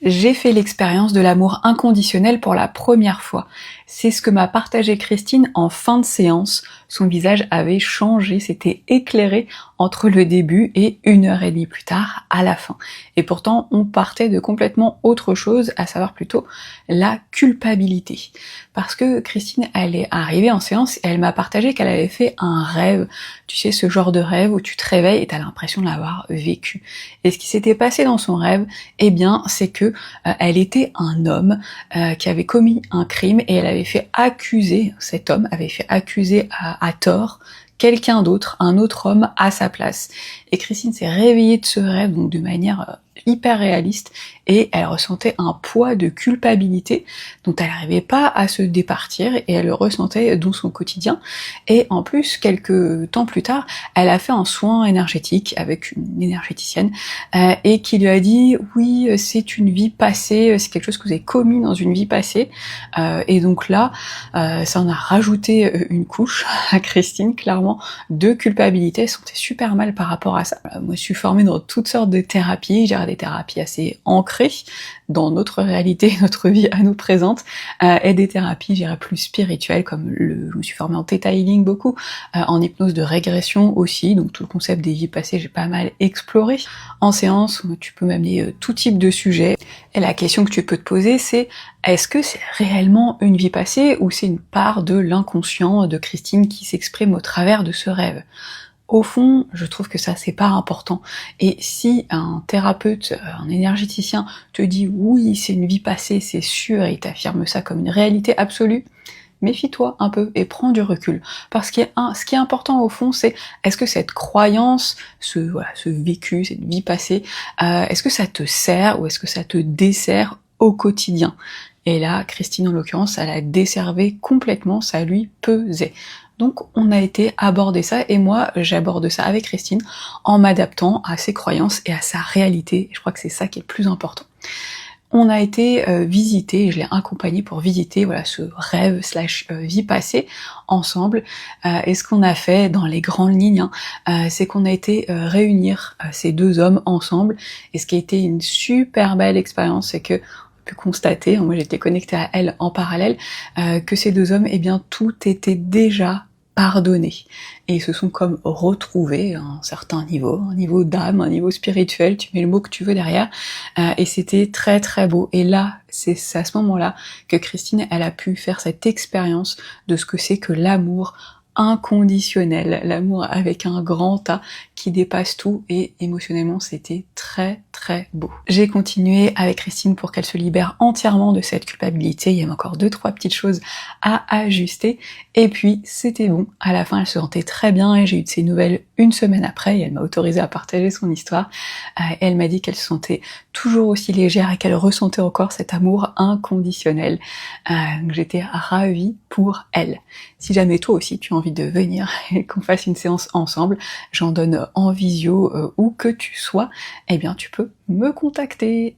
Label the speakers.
Speaker 1: J'ai fait l'expérience de l'amour inconditionnel pour la première fois. C'est ce que m'a partagé Christine en fin de séance. Son visage avait changé, s'était éclairé entre le début et 1 heure et demie plus tard, à la fin. Et pourtant, on partait de complètement autre chose, à savoir plutôt la culpabilité. Parce que Christine, elle est arrivée en séance et elle m'a partagé qu'elle avait fait un rêve. Tu sais, ce genre de rêve où tu te réveilles et t'as l'impression de l'avoir vécu. Et ce qui s'était passé dans son rêve, eh bien, c'est que elle était un homme qui avait commis un crime et elle avait fait accuser, cet homme avait fait accuser à tort quelqu'un d'autre, un autre homme à sa place. Et Christine s'est réveillée de ce rêve, donc de manière hyper réaliste, et elle ressentait un poids de culpabilité dont elle n'arrivait pas à se départir, et elle le ressentait dans son quotidien. Et en plus, quelques temps plus tard, elle a fait un soin énergétique avec une énergéticienne, et qui lui a dit « oui, c'est une vie passée, c'est quelque chose que vous avez commis dans une vie passée », et donc là, ça en a rajouté une couche à Christine, clairement, de culpabilité. Elle se sentait super mal par rapport à ça. Moi, je suis formée dans toutes sortes de thérapies, je dirais des thérapies assez ancrées dans notre réalité, notre vie à nous présente, et des thérapies, je dirais, plus spirituelles, comme je me suis formée en Theta Healing beaucoup, en hypnose de régression aussi, donc tout le concept des vies passées, j'ai pas mal exploré. En séance, tu peux m'amener tout type de sujet, et la question que tu peux te poser, c'est est-ce que c'est réellement une vie passée, ou c'est une part de l'inconscient de Christine qui s'exprime au travers de ce rêve? Au fond, je trouve que ça, c'est pas important. Et si un thérapeute, un énergéticien te dit oui, c'est une vie passée, c'est sûr, et il t'affirme ça comme une réalité absolue, méfie-toi un peu et prends du recul. Parce que ce qui est important au fond, c'est est-ce que cette croyance, ce vécu, cette vie passée, est-ce que ça te sert ou est-ce que ça te dessert au quotidien? Et là, Christine en l'occurrence, ça la desservait complètement, ça lui pesait. Donc on a été aborder ça, et moi j'aborde ça avec Christine en m'adaptant à ses croyances et à sa réalité. Je crois que c'est ça qui est le plus important. On a été visiter, je l'ai accompagnée pour visiter ce rêve / vie passée ensemble, et ce qu'on a fait dans les grandes lignes, c'est qu'on a été réunir ces deux hommes ensemble, et ce qui a été une super belle expérience, c'est que pu constater, moi j'étais connectée à elle en parallèle, que ces deux hommes, eh bien tout était déjà pardonné. Et ils se sont comme retrouvés à un certain niveau, un niveau d'âme, un niveau spirituel, tu mets le mot que tu veux derrière, et c'était très très beau. Et là, c'est à ce moment-là que Christine, elle a pu faire cette expérience de ce que c'est que l'amour inconditionnel, l'amour avec un grand A qui dépasse tout, et émotionnellement c'était très très beau. J'ai continué avec Christine pour qu'elle se libère entièrement de cette culpabilité, il y avait encore 2-3 petites choses à ajuster, et puis c'était bon, à la fin elle se sentait très bien, et j'ai eu de ses nouvelles une semaine après, et elle m'a autorisé à partager son histoire, et elle m'a dit qu'elle se sentait toujours aussi légère et qu'elle ressentait encore cet amour inconditionnel. Donc j'étais ravie pour elle. Si jamais toi aussi tu as envie de venir et qu'on fasse une séance ensemble, j'en donne en visio où que tu sois, eh bien tu peux me contacter.